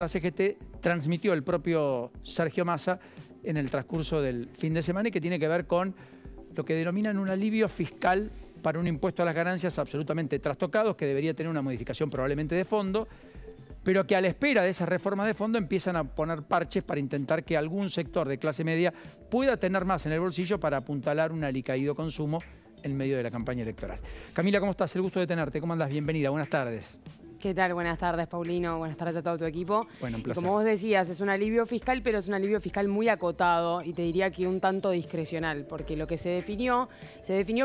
La CGT transmitió el propio Sergio Massa en el transcurso del fin de semana y que tiene que ver con lo que denominan un alivio fiscal para un impuesto a las ganancias absolutamente trastocados, que debería tener una modificación probablemente de fondo, pero que a la espera de esas reformas de fondo empiezan a poner parches para intentar que algún sector de clase media pueda tener más en el bolsillo para apuntalar un alicaído consumo en medio de la campaña electoral. Camila, ¿cómo estás? El gusto de tenerte. ¿Cómo andás? Bienvenida. Buenas tardes. ¿Qué tal? Buenas tardes, Paulino. Buenas tardes a todo tu equipo. Bueno, un placer. Y como vos decías, es un alivio fiscal, pero es un alivio fiscal muy acotado y te diría que un tanto discrecional, porque lo que se definió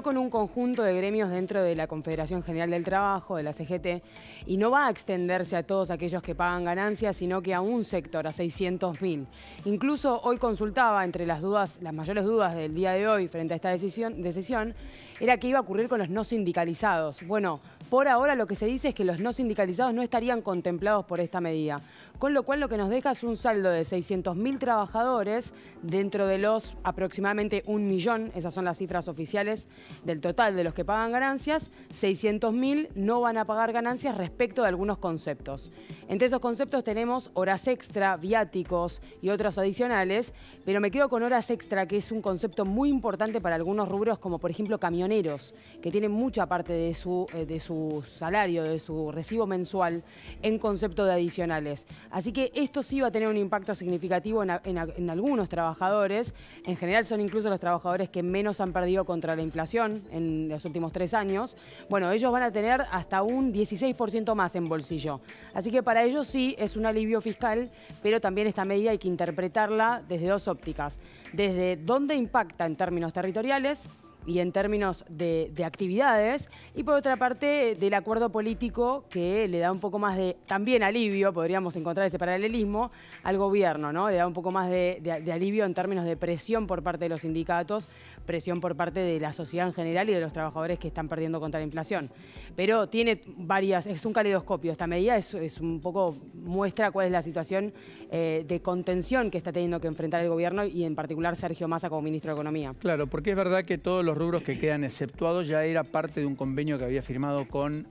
con un conjunto de gremios dentro de la Confederación General del Trabajo, de la CGT, y no va a extenderse a todos aquellos que pagan ganancias, sino que a un sector, a 600.000. Incluso hoy consultaba entre las mayores dudas del día de hoy frente a esta decisión, era qué iba a ocurrir con los no sindicalizados. Bueno, por ahora lo que se dice es que los no sindicalizados no estarían contemplados por esta medida. Con lo cual lo que nos deja es un saldo de 600.000 trabajadores dentro de los aproximadamente 1 millón, esas son las cifras oficiales del total de los que pagan ganancias. 600.000 no van a pagar ganancias respecto de algunos conceptos. Entre esos conceptos tenemos horas extra, viáticos y otros adicionales, pero me quedo con horas extra, que es un concepto muy importante para algunos rubros, como por ejemplo camioneros, que tienen mucha parte de su salario, de su recibo mensual en concepto de adicionales. Así que esto sí va a tener un impacto significativo en algunos trabajadores. En general son incluso los trabajadores que menos han perdido contra la inflación en los últimos 3 años. Bueno, ellos van a tener hasta un 16% más en bolsillo. Así que para ellos sí es un alivio fiscal, pero también esta medida hay que interpretarla desde dos ópticas. Desde dónde impacta en términos territoriales y en términos de actividades, y por otra parte del acuerdo político, que le da un poco más de también alivio, podríamos encontrar ese paralelismo, al gobierno, ¿no? Le da un poco más de alivio en términos de presión por parte de los sindicatos, presión por parte de la sociedad en general y de los trabajadores que están perdiendo contra la inflación. Pero tiene varias, es un caleidoscopio. Esta medida es un poco, muestra cuál es la situación de contención que está teniendo que enfrentar el gobierno y en particular Sergio Massa como ministro de Economía. Claro, porque es verdad que todos los rubros que quedan exceptuados ya era parte de un convenio que había firmado con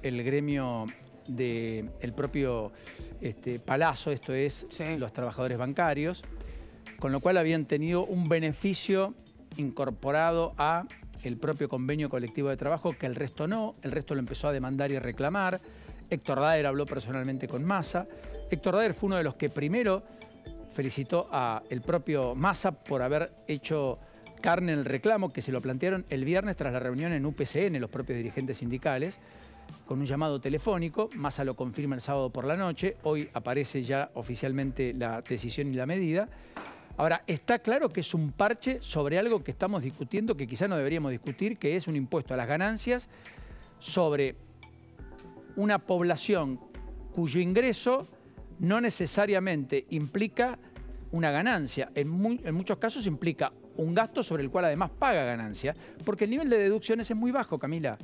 el gremio del propio Palazzo, esto es, sí, los trabajadores bancarios, con lo cual habían tenido un beneficio incorporado a el propio convenio colectivo de trabajo, que el resto no, el resto lo empezó a demandar y reclamar. Héctor Daer habló personalmente con Massa. Héctor Daer fue uno de los que primero felicitó al propio Massa por haber hecho carne el reclamo, que se lo plantearon el viernes tras la reunión en UPCN, los propios dirigentes sindicales, con un llamado telefónico. Massa lo confirma el sábado por la noche. Hoy aparece ya oficialmente la decisión y la medida. Ahora, está claro que es un parche sobre algo que estamos discutiendo, que quizá no deberíamos discutir, que es un impuesto a las ganancias sobre una población cuyo ingreso no necesariamente implica una ganancia. En muchos casos implica un gasto sobre el cual además paga ganancia, porque el nivel de deducciones es muy bajo, Camila.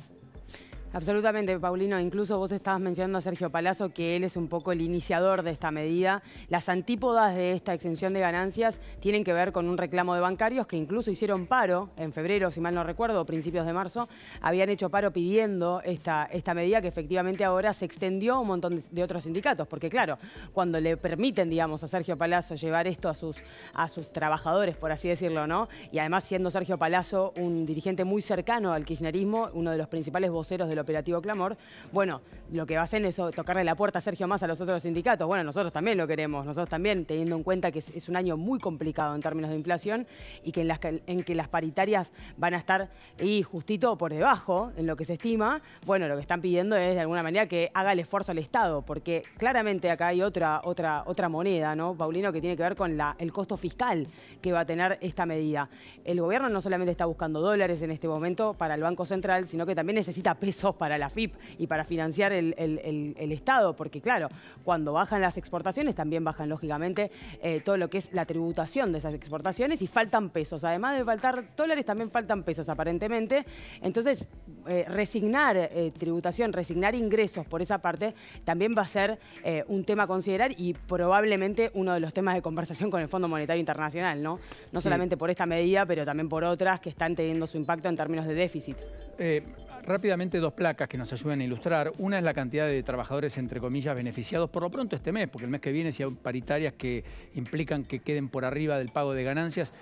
Absolutamente, Paulino. Incluso vos estabas mencionando a Sergio Palazzo, que él es un poco el iniciador de esta medida. Las antípodas de esta exención de ganancias tienen que ver con un reclamo de bancarios que incluso hicieron paro en febrero, si mal no recuerdo, o principios de marzo. Habían hecho paro pidiendo esta medida, que efectivamente ahora se extendió a un montón de otros sindicatos. Porque claro, cuando le permiten, digamos, a Sergio Palazzo llevar esto a sus trabajadores, por así decirlo, ¿no? Y además siendo Sergio Palazzo un dirigente muy cercano al kirchnerismo, uno de los principales voceros del operativo Clamor, bueno, lo que va a hacer es tocarle la puerta a Sergio Massa a los otros sindicatos. Bueno, nosotros también lo queremos, nosotros también, teniendo en cuenta que es un año muy complicado en términos de inflación y que en que las paritarias van a estar ahí justito por debajo en lo que se estima. Bueno, lo que están pidiendo es de alguna manera que haga el esfuerzo al Estado, porque claramente acá hay otra moneda, ¿no, Paulino?, que tiene que ver con el costo fiscal que va a tener esta medida. El gobierno no solamente está buscando dólares en este momento para el Banco Central, sino que también necesita pesos para la FIP y para financiar el Estado, porque claro, cuando bajan las exportaciones también bajan lógicamente todo lo que es la tributación de esas exportaciones y faltan pesos. Además de faltar dólares, también faltan pesos aparentemente. Entonces, resignar tributación, resignar ingresos por esa parte, también va a ser un tema a considerar y probablemente uno de los temas de conversación con el Fondo Monetario Internacional, ¿no? No solamente por esta medida, pero también por otras que están teniendo su impacto en términos de déficit. Rápidamente, dos placas que nos ayudan a ilustrar. Una es la cantidad de trabajadores, entre comillas, beneficiados por lo pronto este mes, porque el mes que viene si hay paritarias que implican que queden por arriba del pago de ganancias,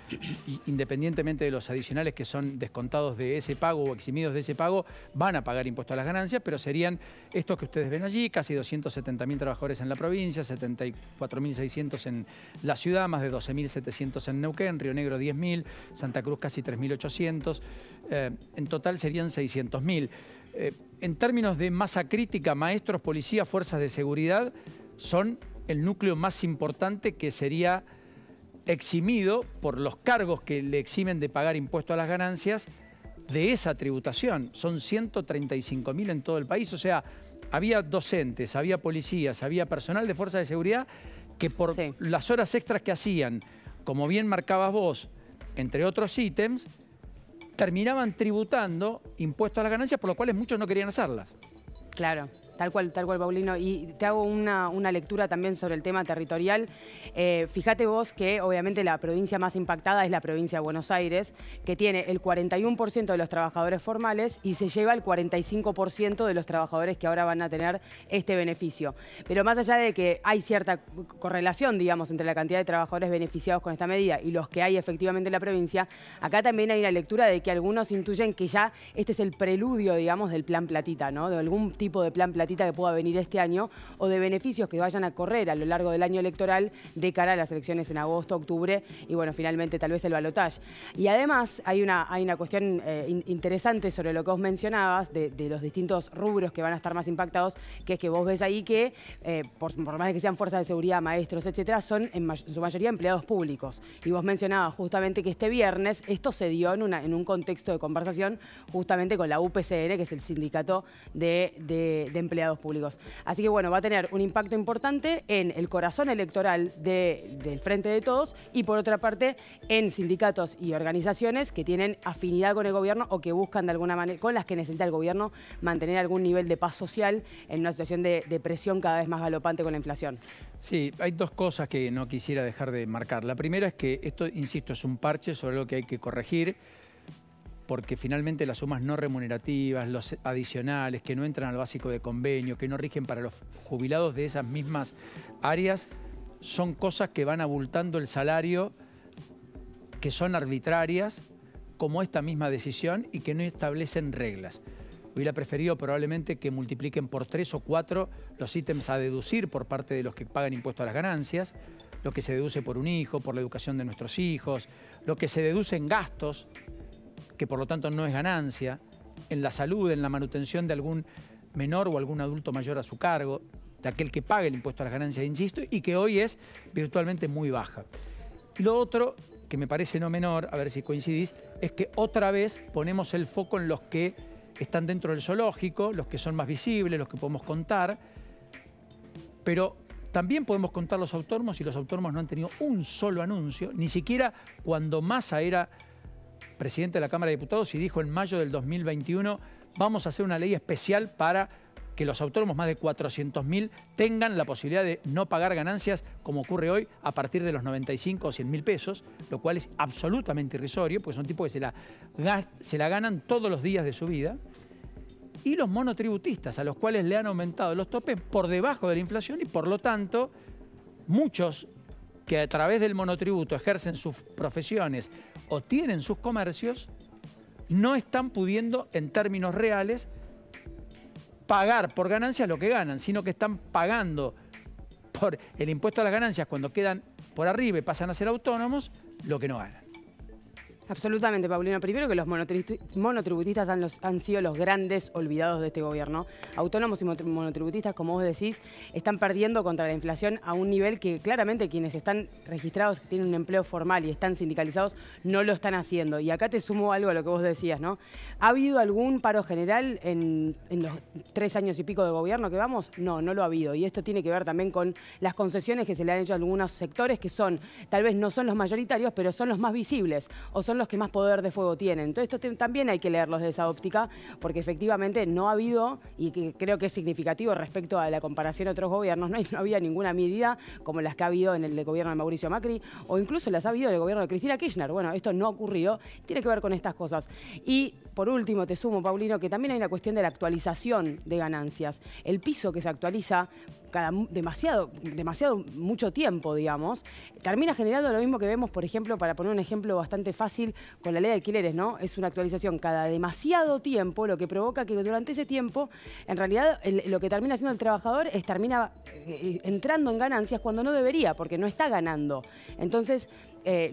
independientemente de los adicionales que son descontados de ese pago o eximidos de ese pago, van a pagar impuesto a las ganancias, pero serían estos que ustedes ven allí, casi 270.000 trabajadores en la provincia, 74.600 en la ciudad, más de 12.700 en Neuquén, Río Negro 10.000, Santa Cruz casi 3.800, en total serían 600.000. En términos de masa crítica, maestros, policías, fuerzas de seguridad son el núcleo más importante que sería eximido por los cargos que le eximen de pagar impuesto a las ganancias de esa tributación. Son 135.000 en todo el país, o sea, había docentes, había policías, había personal de fuerzas de seguridad que por las horas extras que hacían, como bien marcabas vos, entre otros ítems, terminaban tributando impuestos a las ganancias, por lo cuales muchos no querían hacerlas. Claro, tal cual, Paulino. Y te hago una lectura también sobre el tema territorial. Fíjate vos que obviamente la provincia más impactada es la provincia de Buenos Aires, que tiene el 41% de los trabajadores formales y se lleva el 45% de los trabajadores que ahora van a tener este beneficio. Pero más allá de que hay cierta correlación, digamos, entre la cantidad de trabajadores beneficiados con esta medida y los que hay efectivamente en la provincia, acá también hay una lectura de que algunos intuyen que ya este es el preludio, digamos, del plan Platita, ¿no? De algún tipo de plan Platita que pueda venir este año o de beneficios que vayan a correr a lo largo del año electoral de cara a las elecciones en agosto, octubre y bueno, finalmente tal vez el balotaje. Y además hay una cuestión interesante sobre lo que vos mencionabas de los distintos rubros que van a estar más impactados, que es que vos ves ahí que por más de que sean fuerzas de seguridad, maestros, etcétera, son en su mayoría empleados públicos. Y vos mencionabas justamente que este viernes esto se dio en un contexto de conversación justamente con la UPCN, que es el sindicato de empleados públicos. Así que bueno, va a tener un impacto importante en el corazón electoral del Frente de Todos y por otra parte en sindicatos y organizaciones que tienen afinidad con el gobierno o que buscan de alguna manera, con las que necesita el gobierno, mantener algún nivel de paz social en una situación de presión cada vez más galopante con la inflación. Sí, hay dos cosas que no quisiera dejar de marcar. La primera es que esto, insisto, es un parche sobre lo que hay que corregir, porque finalmente las sumas no remunerativas, los adicionales que no entran al básico de convenio, que no rigen para los jubilados de esas mismas áreas, son cosas que van abultando el salario, que son arbitrarias, como esta misma decisión, y que no establecen reglas. Hubiera preferido probablemente que multipliquen por 3 o 4 los ítems a deducir por parte de los que pagan impuesto a las ganancias, lo que se deduce por un hijo, por la educación de nuestros hijos, lo que se deduce en gastos, que por lo tanto no es ganancia, en la salud, en la manutención de algún menor o algún adulto mayor a su cargo, de aquel que pague el impuesto a las ganancias, insisto, y que hoy es virtualmente muy baja. Lo otro, que me parece no menor, a ver si coincidís, es que otra vez ponemos el foco en los que están dentro del zoológico, los que son más visibles, los que podemos contar, pero también podemos contar los autónomos y los autónomos no han tenido un solo anuncio, ni siquiera cuando Massa era presidente de la Cámara de Diputados y dijo en mayo del 2021 vamos a hacer una ley especial para que los autónomos, más de 400.000, tengan la posibilidad de no pagar ganancias como ocurre hoy a partir de los 95 o 100.000 pesos, lo cual es absolutamente irrisorio, porque son tipos que se la ganan todos los días de su vida. Y los monotributistas, a los cuales le han aumentado los topes por debajo de la inflación y por lo tanto muchos que a través del monotributo ejercen sus profesiones o tienen sus comercios, no están pudiendo en términos reales pagar por ganancias lo que ganan, sino que están pagando por el impuesto a las ganancias cuando quedan por arriba y pasan a ser autónomos, lo que no ganan. Absolutamente, Paulino. Primero que los monotributistas han sido los grandes olvidados de este gobierno. Autónomos y monotributistas, como vos decís, están perdiendo contra la inflación a un nivel que claramente quienes están registrados, tienen un empleo formal y están sindicalizados, no lo están haciendo. Y acá te sumo algo a lo que vos decías, ¿no? ¿Ha habido algún paro general en los 3 años y pico de gobierno que vamos? No, no lo ha habido. Y esto tiene que ver también con las concesiones que se le han hecho a algunos sectores que son, tal vez no son los mayoritarios, pero son los más visibles o son los que más poder de fuego tienen. Entonces esto también hay que leerlos de esa óptica, porque efectivamente no ha habido, y que creo que es significativo respecto a la comparación a otros gobiernos, no había ninguna medida como las que ha habido en el gobierno de Mauricio Macri, o incluso las ha habido en el gobierno de Cristina Kirchner. Bueno, esto no ha ocurrido, tiene que ver con estas cosas. Y por último, te sumo, Paulino, que también hay una cuestión de la actualización de ganancias. El piso que se actualiza demasiado mucho tiempo, digamos, termina generando lo mismo que vemos, por ejemplo, para poner un ejemplo bastante fácil, con la ley de alquileres, ¿no? Es una actualización cada demasiado tiempo, lo que provoca que durante ese tiempo, en realidad, lo que termina haciendo el trabajador es termina entrando en ganancias cuando no debería, porque no está ganando. Entonces,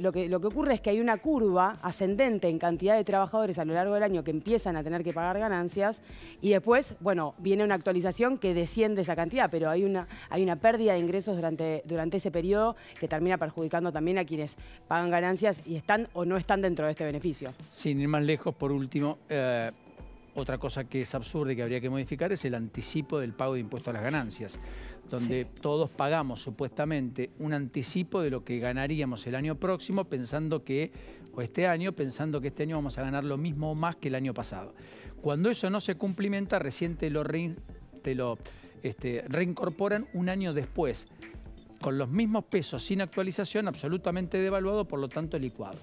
lo que ocurre es que hay una curva ascendente en cantidad de trabajadores a lo largo del año que empiezan a tener que pagar ganancias y después, bueno, viene una actualización que desciende esa cantidad, pero hay una pérdida de ingresos durante ese periodo que termina perjudicando también a quienes pagan ganancias y están o no están dentro de este beneficio. Sin ir más lejos, por último, otra cosa que es absurda y que habría que modificar es el anticipo del pago de impuestos a las ganancias, donde todos pagamos supuestamente un anticipo de lo que ganaríamos el año próximo pensando que este año vamos a ganar lo mismo o más que el año pasado. Cuando eso no se cumplimenta, recién te lo reincorporan un año después, con los mismos pesos, sin actualización, absolutamente devaluado, por lo tanto licuado.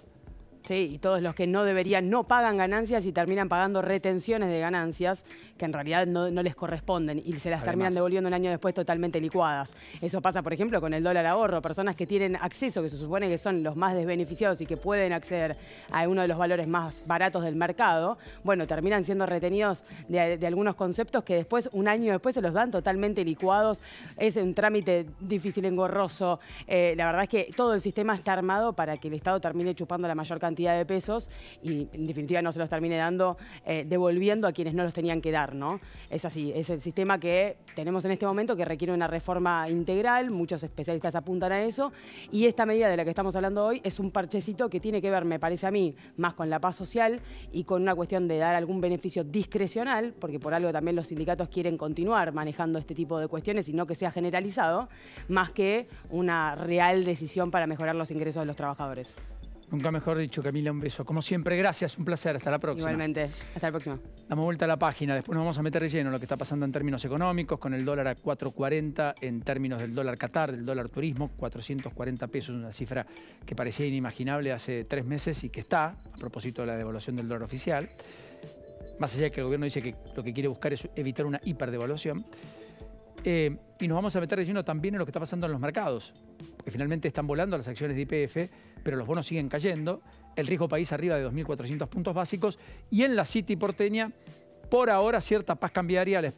Sí, y todos los que no deberían no pagan ganancias y terminan pagando retenciones de ganancias que en realidad no les corresponden y se las terminan devolviendo un año después totalmente licuadas. Eso pasa, por ejemplo, con el dólar ahorro. Personas que tienen acceso, que se supone que son los más desbeneficiados y que pueden acceder a uno de los valores más baratos del mercado, bueno, terminan siendo retenidos de algunos conceptos que después, un año después, se los dan totalmente licuados. Es un trámite difícil, engorroso. La verdad es que todo el sistema está armado para que el Estado termine chupando la mayor cantidad de pesos y en definitiva no se los termine dando, devolviendo a quienes no los tenían que dar, ¿no? Es así, es el sistema que tenemos en este momento que requiere una reforma integral, muchos especialistas apuntan a eso y esta medida de la que estamos hablando hoy es un parchecito que tiene que ver, me parece a mí, más con la paz social y con una cuestión de dar algún beneficio discrecional, porque por algo también los sindicatos quieren continuar manejando este tipo de cuestiones y no que sea generalizado, más que una real decisión para mejorar los ingresos de los trabajadores. Nunca mejor dicho, Camila, un beso. Como siempre, gracias, un placer. Hasta la próxima. Igualmente, hasta la próxima. Damos vuelta a la página, después nos vamos a meter de lleno en lo que está pasando en términos económicos, con el dólar a 4.40, en términos del dólar Qatar, del dólar turismo, 440 pesos, una cifra que parecía inimaginable hace 3 meses y que está, a propósito de la devaluación del dólar oficial. Más allá de que el gobierno dice que lo que quiere buscar es evitar una hiperdevaluación. Y nos vamos a meter de lleno también en lo que está pasando en los mercados, porque finalmente están volando las acciones de YPF, pero los bonos siguen cayendo, el riesgo país arriba de 2.400 puntos básicos y en la City porteña, por ahora, cierta paz cambiaria a la espera